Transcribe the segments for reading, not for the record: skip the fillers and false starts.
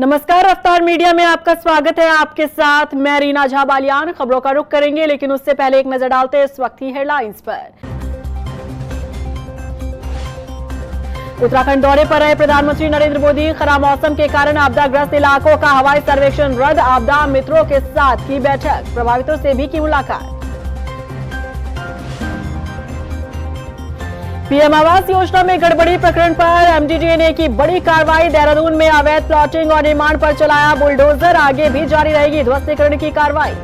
नमस्कार, रफ्तार मीडिया में आपका स्वागत है। आपके साथ मैं रीना झा बालियान। खबरों का रुख करेंगे, लेकिन उससे पहले एक नजर डालते हैं इस वक्त की हेडलाइंस पर। उत्तराखंड दौरे पर रहे प्रधानमंत्री नरेंद्र मोदी। खराब मौसम के कारण आपदाग्रस्त इलाकों का हवाई सर्वेक्षण रद्द। आपदा मित्रों के साथ की बैठक, प्रभावितों से भी की मुलाकात। पीएम आवास योजना में गड़बड़ी प्रकरण पर एमडीडीए ने की बड़ी कार्रवाई। देहरादून में अवैध प्लॉटिंग और निर्माण पर चलाया बुलडोजर। आगे भी जारी रहेगी ध्वस्तीकरण की कार्रवाई।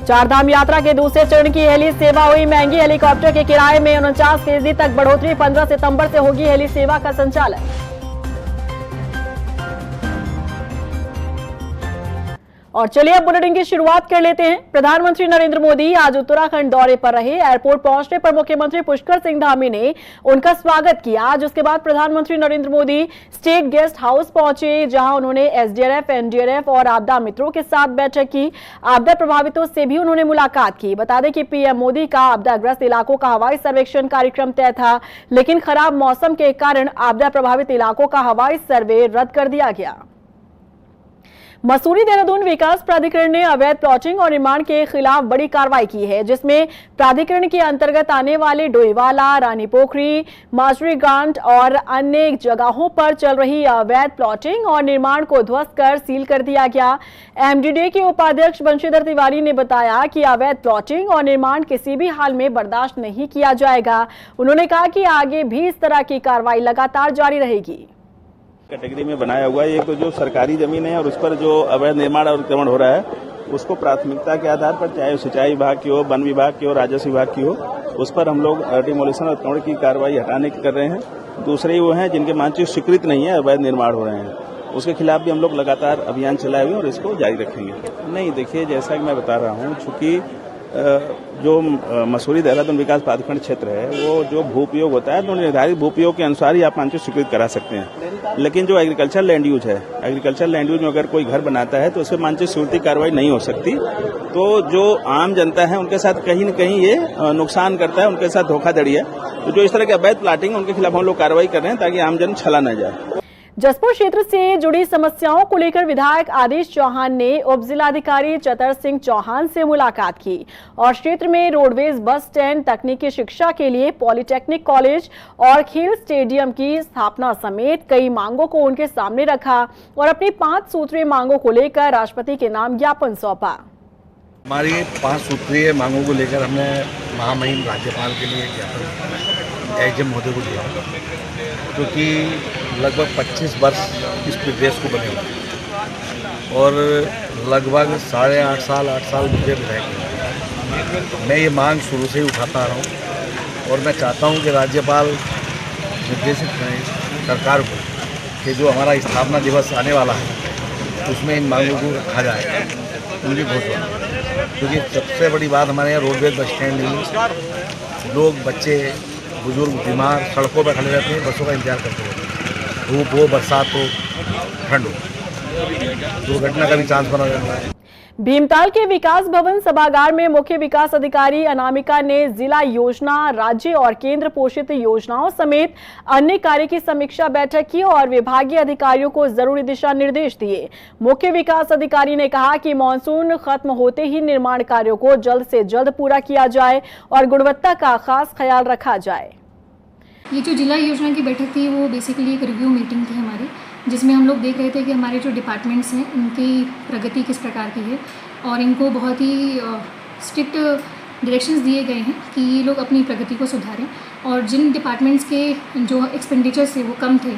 चारधाम यात्रा के दूसरे चरण की हेली सेवा हुई महंगी। हेलीकॉप्टर के किराए में 49% तक बढ़ोतरी। 15 सितंबर से होगी हेली सेवा का संचालन। और चलिए अब बुलेटिन की शुरुआत कर लेते हैं। प्रधानमंत्री नरेंद्र मोदी आज उत्तराखंड दौरे पर रहे। एयरपोर्ट पहुंचने पर मुख्यमंत्री पुष्कर सिंह धामी ने उनका स्वागत किया। आज उसके बाद प्रधानमंत्री Narendra Modi state guest house पहुंचे, जहां उन्होंने एसडीआरएफ, एनडीआरएफ और आपदा मित्रों के साथ बैठक की। आपदा प्रभावितों से भी उन्होंने मुलाकात की। बता दें कि पीएम मोदी का आपदाग्रस्त इलाकों का हवाई सर्वेक्षण कार्यक्रम तय था, लेकिन खराब मौसम के कारण आपदा प्रभावित इलाकों का हवाई सर्वे रद्द कर दिया गया। मसूरी देहरादून विकास प्राधिकरण ने अवैध प्लॉटिंग और निर्माण के खिलाफ बड़ी कार्रवाई की है, जिसमें प्राधिकरण के अंतर्गत आने वाले डोईवाला, रानी पोखरी, माजरी गांठ और अन्य जगहों पर चल रही अवैध प्लॉटिंग और निर्माण को ध्वस्त कर सील कर दिया गया। एमडीडीए के उपाध्यक्ष बंशीधर तिवारी ने बताया कि अवैध प्लॉटिंग और निर्माण किसी भी हाल में बर्दाश्त नहीं किया जाएगा। उन्होंने कहा कि आगे भी इस तरह की कार्रवाई लगातार जारी रहेगी। कैटेगरी में बनाया हुआ है। एक तो जो सरकारी जमीन है और उस पर जो अवैध निर्माण और अतिक्रमण हो रहा है, उसको प्राथमिकता के आधार पर, चाहे सिंचाई विभाग की हो, वन विभाग की हो, राजस्व विभाग की हो, उस पर हम लोग डिमोलिशन और अतिक्रमण की कार्रवाई हटाने की कर रहे हैं। दूसरे वो हैं जिनके मानचित्र स्वीकृत नहीं है, अवैध निर्माण हो रहे हैं, उसके खिलाफ भी हम लोग लगातार अभियान चलाए हुए हैं और इसको जारी रखेंगे। नहीं, देखिए, जैसा कि मैं बता रहा हूँ, चूंकि जो मसूरी देहरादून विकास प्राधिकरण क्षेत्र है, वो जो भू उपयोग होता है तो निर्धारित भू उपयोग के अनुसार ही आप मानचित्र स्वीकृत करा सकते हैं। लेकिन जो एग्रीकल्चर लैंड यूज है, एग्रीकल्चर लैंड यूज में अगर कोई घर बनाता है तो उसमें मानचित्र स्वीकृति कार्रवाई नहीं हो सकती। तो जो आम जनता है उनके साथ कहीं न कहीं ये नुकसान करता है, उनके साथ धोखाधड़ी है। तो जो इस तरह के अवैध प्लाटिंग, उनके खिलाफ हम लोग कार्रवाई कर रहे हैं ताकि आम जन छला न जाए। जसपुर क्षेत्र से जुड़ी समस्याओं को लेकर विधायक आदेश चौहान ने उप जिलाधिकारी चतर सिंह चौहान से मुलाकात की और क्षेत्र में रोडवेज बस स्टैंड, तकनीकी शिक्षा के लिए पॉलिटेक्निक कॉलेज और खेल स्टेडियम की स्थापना समेत कई मांगों को उनके सामने रखा और अपनी 5 सूत्रीय मांगों को लेकर राष्ट्रपति के नाम ज्ञापन सौंपा। हमारी 5 सूत्रीय मांगों को लेकर हमने महामहिम राज्यपाल के लिए ज्ञापन एचएम महोदय को दिया, क्योंकि लगभग 25 वर्ष इस प्रदेश को बने हुए और लगभग 8.5 साल 8 साल मुझे रह। मैं ये मांग शुरू से ही उठाता आ रहा हूँ और मैं चाहता हूँ कि राज्यपाल निर्देशित करें सरकार को कि जो हमारा स्थापना दिवस आने वाला है उसमें इन मांगों को रखा जाए, पूरी घोषणा। क्योंकि सबसे बड़ी बात हमारे यहाँ रोडवेज बस स्टैंड नहीं, लोग, बच्चे, बुजुर्ग, बीमार सड़कों पर खड़े रहते हैं, बसों का इंतजार करते रहते हैं। धूप हो, बरसात हो, ठंड हो, दुर्घटना का भी चांस बना रहता है। भीमताल के विकास भवन सभागार में मुख्य विकास अधिकारी अनामिका ने जिला योजना, राज्य और केंद्र पोषित योजनाओं समेत अन्य कार्य की समीक्षा बैठक की और विभागीय अधिकारियों को जरूरी दिशा निर्देश दिए। मुख्य विकास अधिकारी ने कहा कि मानसून खत्म होते ही निर्माण कार्यों को जल्द से जल्द पूरा किया जाए और गुणवत्ता का खास ख्याल रखा जाए। ये जो जिला योजना की बैठक थी वो बेसिकली एक रिव्यू मीटिंग थी हमारी, जिसमें हम लोग देख रहे थे कि हमारे जो डिपार्टमेंट्स हैं उनकी प्रगति किस प्रकार की है और इनको बहुत ही स्ट्रिक्ट डायरेक्शंस दिए गए हैं कि ये लोग अपनी प्रगति को सुधारें। और जिन डिपार्टमेंट्स के जो एक्सपेंडिचर्स थे वो कम थे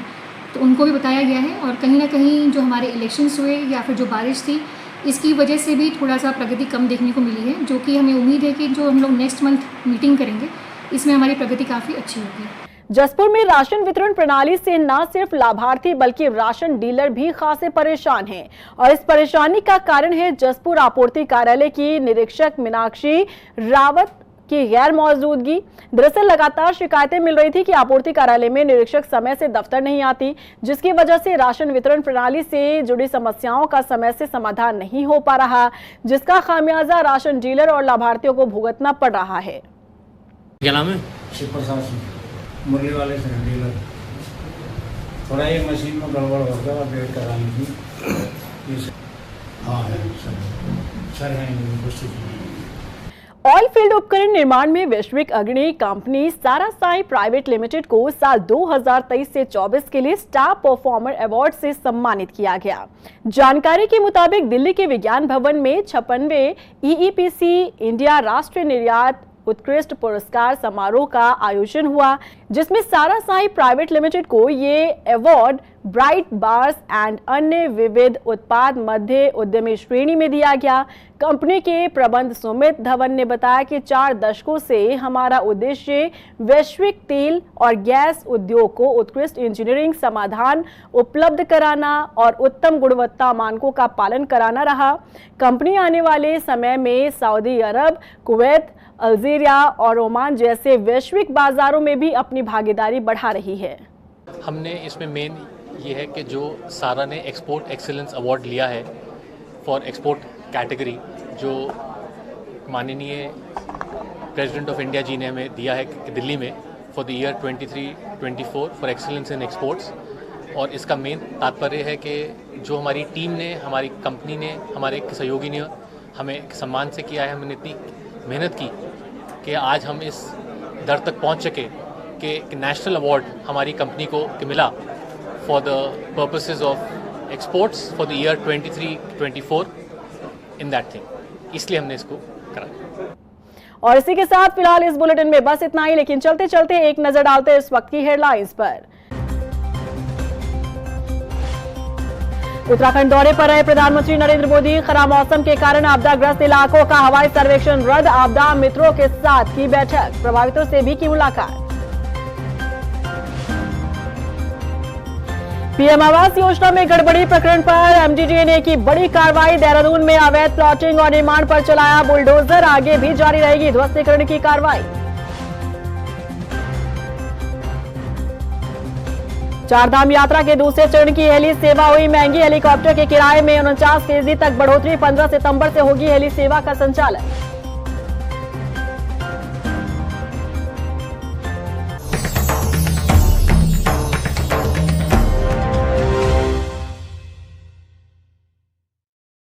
तो उनको भी बताया गया है। और कहीं ना कहीं जो हमारे इलेक्शंस हुए या फिर जो बारिश थी, इसकी वजह से भी थोड़ा सा प्रगति कम देखने को मिली है, जो कि हमें उम्मीद है कि जो हम लोग नेक्स्ट मंथ मीटिंग करेंगे इसमें हमारी प्रगति काफ़ी अच्छी होगी। जसपुर में राशन वितरण प्रणाली से न सिर्फ लाभार्थी बल्कि राशन डीलर भी खासे परेशान हैं और इस परेशानी का कारण है जसपुर आपूर्ति कार्यालय की निरीक्षक मीनाक्षी रावत की गैर मौजूदगी। दरअसल लगातार शिकायतें मिल रही थी कि आपूर्ति कार्यालय में निरीक्षक समय से दफ्तर नहीं आती, जिसकी वजह से राशन वितरण प्रणाली से जुड़ी समस्याओं का समय से समाधान नहीं हो पा रहा, जिसका खामियाजा राशन डीलर और लाभार्थियों को भुगतना पड़ रहा है। क्या नाम है? मुरली वाले से डीलर थोड़ा ये मशीन में गड़बड़ हो गया, अपडेट करानी थी। हाँ है सर हैं कुछ। ऑयल फील्ड उपकरण निर्माण में वैश्विक अग्रणी कंपनी सारा साई प्राइवेट लिमिटेड को साल 2023 से 24 के लिए स्टार परफॉर्मर अवार्ड से सम्मानित किया गया। जानकारी के मुताबिक दिल्ली के विज्ञान भवन में 56वें EEPC इंडिया राष्ट्रीय निर्यात उत्कृष्ट पुरस्कार समारोह का आयोजन हुआ, जिसमें सारा साई प्राइवेट लिमिटेड को ये अवार्ड ब्राइट बार्स एंड अन्य विविध उत्पाद मध्य उद्यमी श्रेणी में दिया गया। कंपनी के प्रबंध सुमित धवन ने बताया कि 4 दशकों से हमारा उद्देश्य वैश्विक तेल और गैस उद्योग को उत्कृष्ट इंजीनियरिंग समाधान उपलब्ध कराना और उत्तम गुणवत्ता मानकों का पालन कराना रहा। कंपनी आने वाले समय में सऊदी अरब, कुवैत, अल्जीरिया और ओमान जैसे वैश्विक बाजारों में भी अपनी भागीदारी बढ़ा रही है। हमने इसमें मेन ये है कि जो सारा ने एक्सपोर्ट एक्सीलेंस अवार्ड लिया है फॉर एक्सपोर्ट कैटेगरी, जो माननीय प्रेसिडेंट ऑफ इंडिया जी ने हमें दिया है दिल्ली में for the year 23-24 for excellence in exports. और इसका मेन तात्पर्य है कि जो हमारी टीम ने, हमारी कंपनी ने, हमारे सहयोगी ने हमें सम्मान से किया है। हमने इतनी मेहनत की कि आज हम इस दर तक पहुंच सके कि नेशनल अवार्ड हमारी कंपनी को मिला for the purposes of exports for the year 23-24 in that thing, इसलिए हमने इसको करा। और इसी के साथ फिलहाल इस बुलेटिन में बस इतना ही, लेकिन चलते चलते एक नजर डालते हैं इस वक्त की हेडलाइंस पर। उत्तराखंड दौरे पर रहे प्रधानमंत्री नरेंद्र मोदी। खराब मौसम के कारण आपदाग्रस्त इलाकों का हवाई सर्वेक्षण रद्द, आपदा मित्रों के साथ की बैठक, प्रभावितों से भी की मुलाकात। पीएम आवास योजना में गड़बड़ी प्रकरण पर MDDA ने की बड़ी कार्रवाई, देहरादून में अवैध प्लॉटिंग और निर्माण पर चलाया बुलडोजर, आगे भी जारी रहेगी ध्वस्तीकरण की कार्रवाई। चारधाम यात्रा के दूसरे चरण की हेली सेवा हुई महंगी, हेलीकॉप्टर के किराए में 49% तक बढ़ोतरी, 15 सितंबर से होगी हेली सेवा का संचालन।